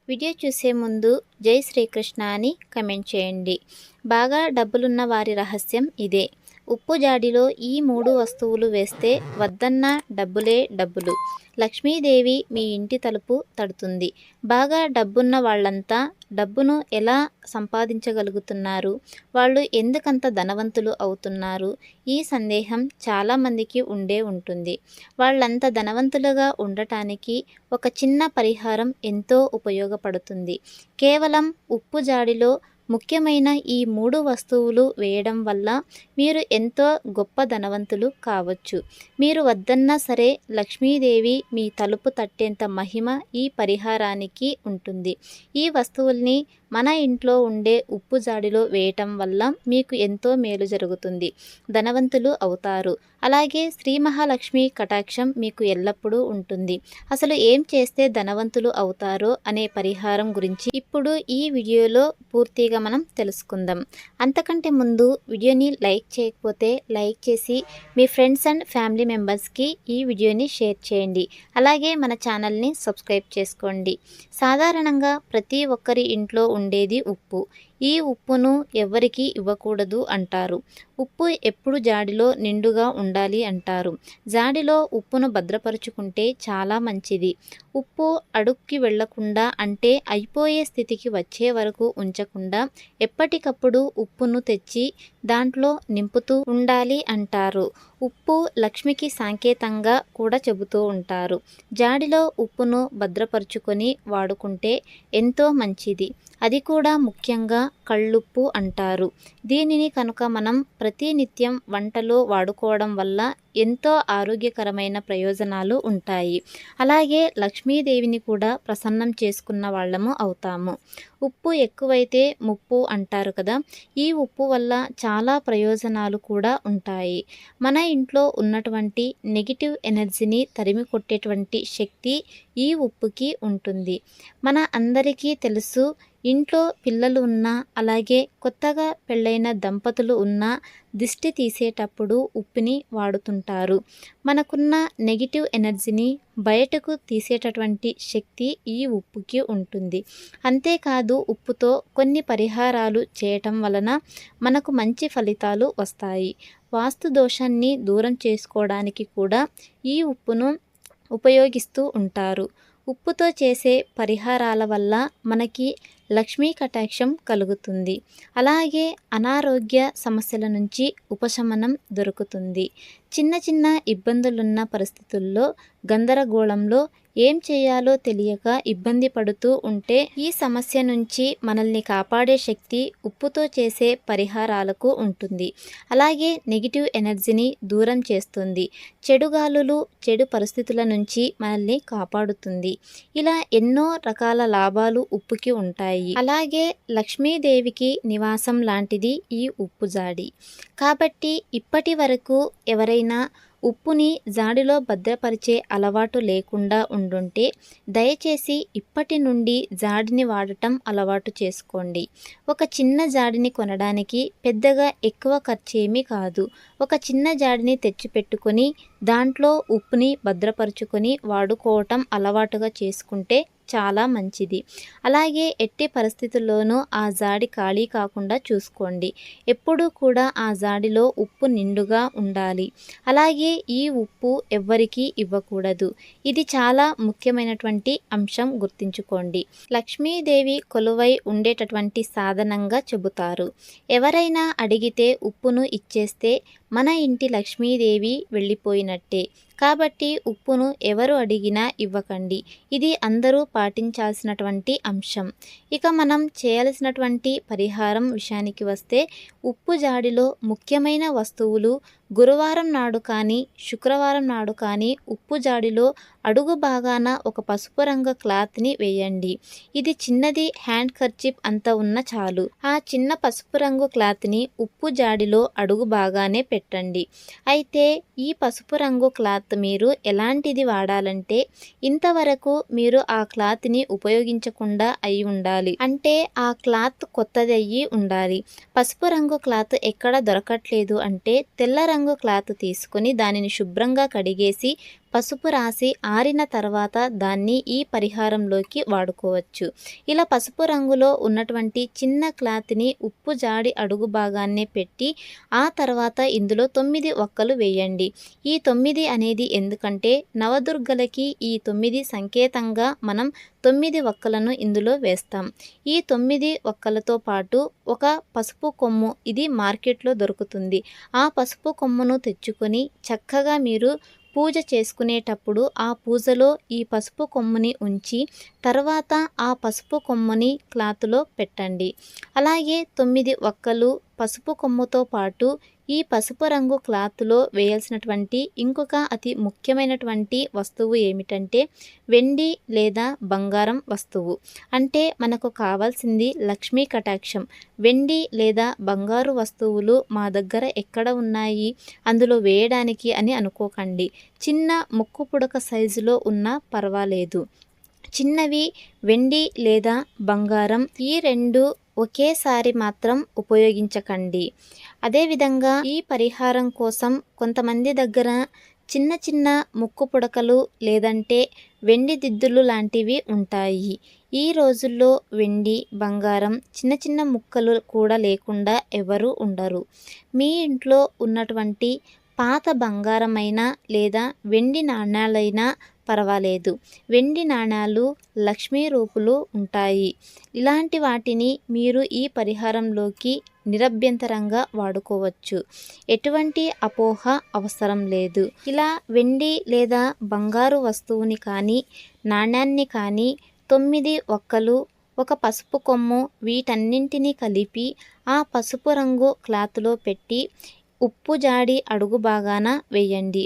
Video చూసే ముందు జై శ్రీకృష్ణ అని కమెంట్ చేయండి. బాగా డబ్బులున్న వారి రహస్యం ఇదే. ఉప్పు జాడిలో ఈ 3 వస్తువులు వేస్తే వద్దన్న డబ్బులే డబ్బులు. లక్ష్మీదేవి మీ ఇంటి తలుపు తడుతుంది. బాగా డబ్బున్న వాళ్ళంతా డబ్బును ఎలా సంపాదించగలుగుతున్నారు? వాళ్ళు ఎందుకంత ధనవంతులు అవుతున్నారు? ఈ సందేహం చాలామందికి ఉండే ఉంటుంది. వాళ్ళంత ధనవంతులుగా ఉండటానికి ఒక చిన్న పరిహారం ఎంతో ఉపయోగపడుతుంది. కేవలం ఉప్పు జాడిలో ముఖ్యమైన ఈ 3 వస్తువులు వేయడం వల్ల మీరు ఎంతో గొప్ప ధనవంతులు కావచ్చు. మీరు వద్దన్నా సరే లక్ష్మీదేవి మీ తలుపు తట్టేంత మహిమ ఈ పరిహారానికి ఉంటుంది. ఈ వస్తువుల్ని మన ఇంట్లో ఉండే ఉప్పు జాడిలో వేయటం వల్ల మీకు ఎంతో మేలు జరుగుతుంది. ధనవంతులు అవుతారు. అలాగే శ్రీ మహాలక్ష్మి కటాక్షం మీకు ఎల్లప్పుడూ ఉంటుంది. అసలు ఏం చేస్తే ధనవంతులు అవుతారో అనే పరిహారం గురించి ఇప్పుడు ఈ వీడియోలో పూర్తిగా మనం తెలుసుకుందాం. అంతకంటే ముందు వీడియోని లైక్ చేయకపోతే లైక్ చేసి మీ ఫ్రెండ్స్ అండ్ ఫ్యామిలీ మెంబర్స్కి ఈ వీడియోని షేర్ చేయండి. అలాగే మన ఛానల్ని సబ్స్క్రైబ్ చేసుకోండి. సాధారణంగా ప్రతి ఒక్కరి ఇంట్లో ఉండేది ఉప్పు. ఈ ఉప్పును ఎవరికి ఇవ్వకూడదు అంటారు. ఉప్పు ఎప్పుడు జాడిలో నిండుగా ఉండాలి అంటారు. జాడిలో ఉప్పును భద్రపరుచుకుంటే చాలా మంచిది. ఉప్పు అడుక్కి వెళ్లకుండా అంటే అయిపోయే స్థితికి వచ్చే వరకు ఉంచకుండా ఎప్పటికప్పుడు ఉప్పును తెచ్చి దాంట్లో నింపుతూ ఉండాలి అంటారు. ఉప్పు లక్ష్మికి సంకేతంగా కూడా చెబుతూ ఉంటారు. జాడిలో ఉప్పును భద్రపరుచుకొని వాడుకుంటే ఎంతో మంచిది. అది కూడా ముఖ్యంగా కళ్ళుప్పు అంటారు. దీనిని కనుక మనం ప్రతినిత్యం వంటలో వాడుకోవడం వల్ల ఎంతో ఆరోగ్యకరమైన ప్రయోజనాలు ఉంటాయి. అలాగే లక్ష్మీదేవిని కూడా ప్రసన్నం చేసుకున్న వాళ్ళము అవుతాము. ఉప్పు ఎక్కువైతే ముప్పు అంటారు కదా. ఈ ఉప్పు వల్ల చాలా ప్రయోజనాలు కూడా ఉంటాయి. మన ఇంట్లో ఉన్నటువంటి నెగిటివ్ ఎనర్జీని తరిమి కొట్టేటువంటి శక్తి ఈ ఉప్పుకి ఉంటుంది. మన అందరికీ తెలుసు, ఇంట్లో పిల్లలు ఉన్నా అలాగే కొత్తగా పెళ్ళైన దంపతులు ఉన్నా దిష్టి తీసేటప్పుడు ఉప్పుని వాడుతుంటారు. మనకున్న నెగిటివ్ ఎనర్జీని బయటకు తీసేటటువంటి శక్తి ఈ ఉప్పుకి ఉంటుంది. అంతేకాదు ఉప్పుతో కొన్ని పరిహారాలు చేయటం వలన మనకు మంచి ఫలితాలు వస్తాయి. వాస్తు దోషాన్ని దూరం చేసుకోవడానికి కూడా ఈ ఉప్పును ఉపయోగిస్తూ ఉంటారు. ఉప్పుతో చేసే పరిహారాల వల్ల మనకి లక్ష్మీ కటాక్షం కలుగుతుంది. అలాగే అనారోగ్య సమస్యల నుంచి ఉపశమనం దొరుకుతుంది. చిన్న చిన్న ఇబ్బందులున్న పరిస్థితుల్లో గందరగోళంలో ఏం చేయాలో తెలియక ఇబ్బంది పడుతూ ఉంటే ఈ సమస్య నుంచి మనల్ని కాపాడే శక్తి ఉప్పుతో చేసే పరిహారాలకు ఉంటుంది. అలాగే నెగిటివ్ ఎనర్జీని దూరం చేస్తుంది. చెడు గాలులు, చెడు పరిస్థితుల నుంచి మనల్ని కాపాడుతుంది. ఇలా ఎన్నో రకాల లాభాలు ఉప్పుకి ఉంటాయి. అలాగే లక్ష్మీదేవికి నివాసం లాంటిది ఈ ఉప్పు జాడి. కాబట్టి ఇప్పటి వరకు ఎవరైనా ఉప్పుని జాడిలో భద్రపరిచే అలవాటు లేకుండా ఉండుంటే దయచేసి ఇప్పటి నుండి జాడిని వాడటం అలవాటు చేసుకోండి. ఒక చిన్న జాడిని కొనడానికి పెద్దగా ఎక్కువ ఖర్చేమీ కాదు. ఒక చిన్న జాడిని తెచ్చిపెట్టుకొని దాంట్లో ఉప్పుని భద్రపరుచుకొని వాడుకోవటం అలవాటుగా చేసుకుంటే చాలా మంచిది. అలాగే ఎట్టి పరిస్థితుల్లోనూ ఆ జాడి ఖాళీ కాకుండా చూసుకోండి. ఎప్పుడూ కూడా ఆ జాడిలో ఉప్పు నిండుగా ఉండాలి. అలాగే ఈ ఉప్పు ఎవ్వరికీ ఇవ్వకూడదు. ఇది చాలా ముఖ్యమైనటువంటి అంశం, గుర్తుంచుకోండి. లక్ష్మీదేవి కొలువై ఉండేటటువంటి సాధనంగా చెబుతారు. ఎవరైనా అడిగితే ఉప్పును ఇచ్చేస్తే మన ఇంటి లక్ష్మీదేవి వెళ్ళిపోయినట్టే. కాబట్టి ఉప్పును ఎవరు అడిగినా ఇవ్వకండి. ఇది అందరూ పాటించాల్సినటువంటి అంశం. ఇక మనం చేయాల్సినటువంటి పరిహారం విషయానికి వస్తే ఉప్పు జాడిలో ముఖ్యమైన వస్తువులు గురువారం నాడు కానీ శుక్రవారం నాడు కానీ ఉప్పు జాడిలో అడుగు భాగాన ఒక పసుపు రంగు క్లాత్ని వేయండి. ఇది చిన్నది, హ్యాండ్ కర్చీఫ్ అంత ఉన్న చాలు. ఆ చిన్న పసుపు రంగు క్లాత్ని ఉప్పు జాడిలో అడుగు భాగానే పెట్టండి. అయితే ఈ పసుపు రంగు క్లాత్ మీరు ఎలాంటిది వాడాలంటే ఇంతవరకు మీరు ఆ క్లాత్ని ఉపయోగించకుండా అయి ఉండాలి. అంటే ఆ క్లాత్ కొత్తది అయ్యి ఉండాలి. పసుపు రంగు క్లాత్ ఎక్కడ దొరకట్లేదు అంటే తెల్ల రంగు క్లాత్ తీసుకొని దానిని శుభ్రంగా కడిగేసి పసుపు రాసి ఆరిన తర్వాత దాన్ని ఈ పరిహారంలోకి వాడుకోవచ్చు. ఇలా పసుపు రంగులో ఉన్నటువంటి చిన్న క్లాత్ని ఉప్పు జాడి అడుగు భాగాన్నే పెట్టి ఆ తర్వాత ఇందులో 9 ఒక్కలు వేయండి. ఈ 9 అనేది ఎందుకంటే నవదుర్గలకి ఈ 9 సంకేతంగా మనం 9 ఒక్కలను ఇందులో వేస్తాం. ఈ 9 ఒక్కలతో పాటు ఒక పసుపు కొమ్ము, ఇది మార్కెట్లో దొరుకుతుంది. ఆ పసుపు కొమ్మును తెచ్చుకొని చక్కగా మీరు పూజ చేసుకునేటప్పుడు ఆ పూజలో ఈ పసుపు కొమ్ముని ఉంచి తర్వాత ఆ పసుపు కొమ్ముని క్లాత్లో పెట్టండి. అలాగే 9 ఒక్కలు పసుపు కొమ్ముతో పాటు ఈ పసుపు రంగు క్లాత్లో వేయాల్సినటువంటి ఇంకొక అతి ముఖ్యమైనటువంటి వస్తువు ఏమిటంటే వెండి లేదా బంగారం వస్తువు. అంటే మనకు కావాల్సింది లక్ష్మీ కటాక్షం. వెండి లేదా బంగారు వస్తువులు మా దగ్గర ఎక్కడ ఉన్నాయి అందులో వేయడానికి అని అనుకోకండి. చిన్న ముక్కు పుడక సైజులో ఉన్నా పర్వాలేదు. చిన్నవి వెండి లేదా బంగారం, ఈ రెండు ఒకేసారి మాత్రం ఉపయోగించకండి. అదేవిధంగా ఈ పరిహారం కోసం కొంతమంది దగ్గర చిన్న చిన్న ముక్కు పుడకలు లేదంటే వెండి దిద్దులు లాంటివి ఉంటాయి. ఈ రోజుల్లో వెండి, బంగారం చిన్న చిన్న ముక్కలు కూడా లేకుండా ఎవరు ఉండరు. మీ ఇంట్లో ఉన్నటువంటి పాత బంగారమైనా లేదా వెండి నాణ్యాలైనా పర్వాలేదు. వెండి నాణ్యాలు లక్ష్మీ రూపులు ఉంటాయి. ఇలాంటి వాటిని మీరు ఈ పరిహారంలోకి నిరభ్యంతరంగా వాడుకోవచ్చు. ఎటువంటి అపోహ అవసరం లేదు. ఇలా వెండి లేదా బంగారు వస్తువుని కానీ నాణ్యాన్ని కానీ 9 ఒక్కలు, ఒక పసుపు కొమ్ము వీటన్నింటినీ కలిపి ఆ పసుపు రంగు క్లాత్లో పెట్టి ఉప్పు జాడి అడుగు భాగాన వేయండి.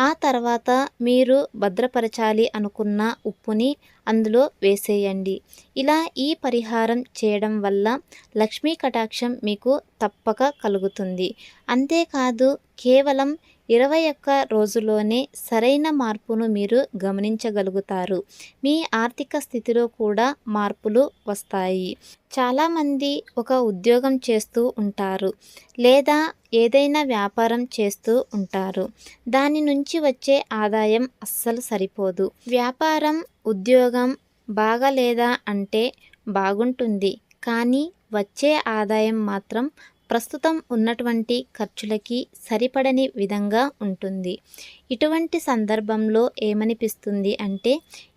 ఆ తర్వాత మీరు భద్రపరచాలి అనుకున్న ఉప్పుని అందులో వేసేయండి. ఇలా ఈ పరిహారం చేయడం వల్ల లక్ష్మీ కటాక్షం మీకు తప్పక కలుగుతుంది. అంతేకాదు కేవలం 21 రోజుల్లోనే సరైన మార్పును మీరు గమనించగలుగుతారు. మీ ఆర్థిక స్థితిలో కూడా మార్పులు వస్తాయి. చాలామంది ఒక ఉద్యోగం చేస్తూ ఉంటారు లేదా ఏదైనా వ్యాపారం చేస్తూ ఉంటారు. దాని నుంచి వచ్చే ఆదాయం అస్సలు సరిపోదు. వ్యాపారం, ఉద్యోగం బాగలేదా అంటే బాగుంటుంది, కానీ వచ్చే ఆదాయం మాత్రం ప్రస్తుతం ఉన్నటువంటి ఖర్చులకి సరిపడని విధంగా ఉంటుంది. ఇటువంటి సందర్భంలో ఏమనిపిస్తుంది అంటే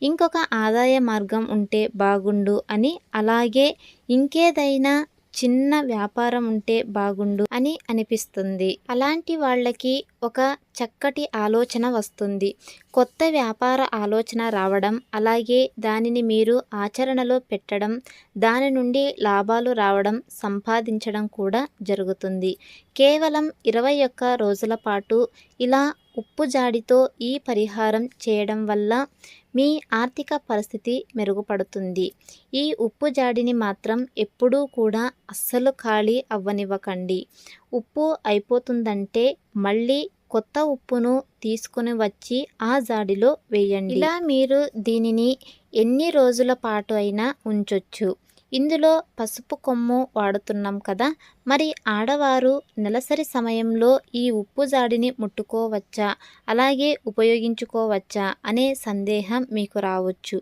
ఇంకొక ఆదాయ మార్గం ఉంటే బాగుండు అని, అలాగే ఇంకేదైనా చిన్న వ్యాపారం ఉంటే బాగుండు అని అనిపిస్తుంది. అలాంటి వాళ్ళకి ఒక చక్కటి ఆలోచన వస్తుంది. కొత్త వ్యాపార ఆలోచన రావడం, అలాగే దానిని మీరు ఆచరణలో పెట్టడం, దాని నుండి లాభాలు రావడం, సంపాదించడం కూడా జరుగుతుంది. కేవలం 21 రోజుల పాటు ఇలా ఉప్పు జాడితో ఈ పరిహారం చేయడం వల్ల మీ ఆర్థిక పరిస్థితి మెరుగుపడుతుంది. ఈ ఉప్పు జాడిని మాత్రం ఎప్పుడూ కూడా అస్సలు ఖాళీ అవ్వనివ్వకండి. ఉప్పు అయిపోతుందంటే మళ్ళీ కొత్త ఉప్పును తీసుకొని వచ్చి ఆ జాడిలో వేయండి. ఇలా మీరు దీనిని ఎన్ని రోజుల పాటు అయినా ఉంచొచ్చు. ఇందులో పసుపు కొమ్ము వాడుతున్నాం కదా, మరి ఆడవారు నెలసరి సమయంలో ఈ ఉప్పు జాడిని ముట్టుకోవచ్చా, అలాగే ఉపయోగించుకోవచ్చా అనే సందేహం మీకు రావచ్చు.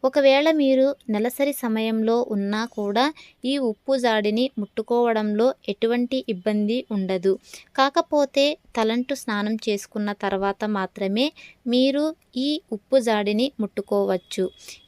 ఒకవేళ మీరు నెలసరి సమయంలో ఉన్నా కూడా ఈ ఉప్పు జాడిని ముట్టుకోవడంలో ఎటువంటి ఇబ్బంది ఉండదు. కాకపోతే తలంటు స్నానం చేసుకున్న తర్వాత మాత్రమే మీరు ఈ ఉప్పు జాడిని ముట్టుకోవచ్చు.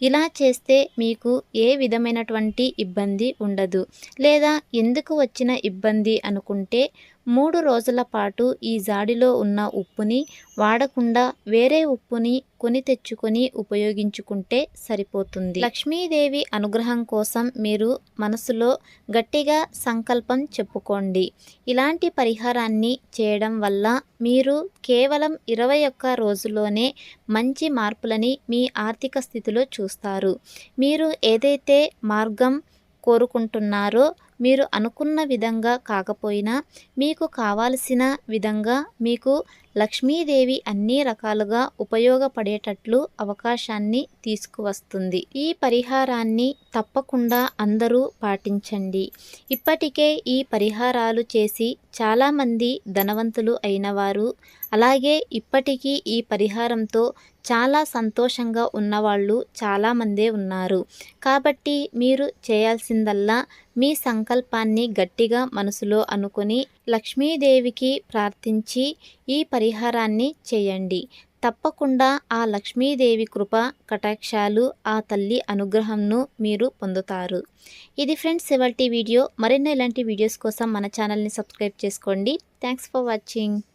ఇలా చేస్తే మీకు ఏ విధమైనటువంటి ఇబ్బంది ఉండదు. లేదా ఎందుకు వచ్చిన ఇబ్బంది అనుకుంటే 3 రోజుల పాటు ఈ జాడిలో ఉన్న ఉప్పుని వాడకుండా వేరే ఉప్పుని కొని తెచ్చుకొని ఉపయోగించుకుంటే సరిపోతుంది. లక్ష్మీదేవి అనుగ్రహం కోసం మీరు మనసులో గట్టిగా సంకల్పం చెప్పుకోండి. ఇలాంటి పరిహారాన్ని చేయడం వల్ల మీరు కేవలం 21 రోజుల్లోనే మంచి మార్పులని మీ ఆర్థిక స్థితిలో చూస్తారు. మీరు ఏదైతే మార్గం కోరుకుంటున్నారో మీరు అనుకున్న విధంగా కాకపోయినా మీకు కావాల్సిన విధంగా మీకు లక్ష్మీదేవి అన్ని రకాలుగా ఉపయోగపడేటట్లు అవకాశాన్ని తీసుకువస్తుంది. ఈ పరిహారాన్ని తప్పకుండా అందరూ పాటించండి. ఇప్పటికే ఈ పరిహారాలు చేసి చాలామంది ధనవంతులు అయినవారు, అలాగే ఇప్పటికీ ఈ పరిహారంతో చాలా సంతోషంగా ఉన్నవాళ్ళు చాలామందే ఉన్నారు. కాబట్టి మీరు చేయాల్సిందల్లా మీ సంకల్పాన్ని గట్టిగా మనసులో అనుకొని లక్ష్మీదేవికి ప్రార్థించి ఈ పరిహారాన్ని చేయండి. తప్పకుండా ఆ లక్ష్మీదేవి కృప కటాక్షాలు, ఆ తల్లి అనుగ్రహంను మీరు పొందుతారు. ఇది ఫ్రెండ్స్ ఇవాల్టి వీడియో. మరిన్ని ఇలాంటి వీడియోస్ కోసం మన ఛానల్ని సబ్స్క్రైబ్ చేసుకోండి. Thanks for watching.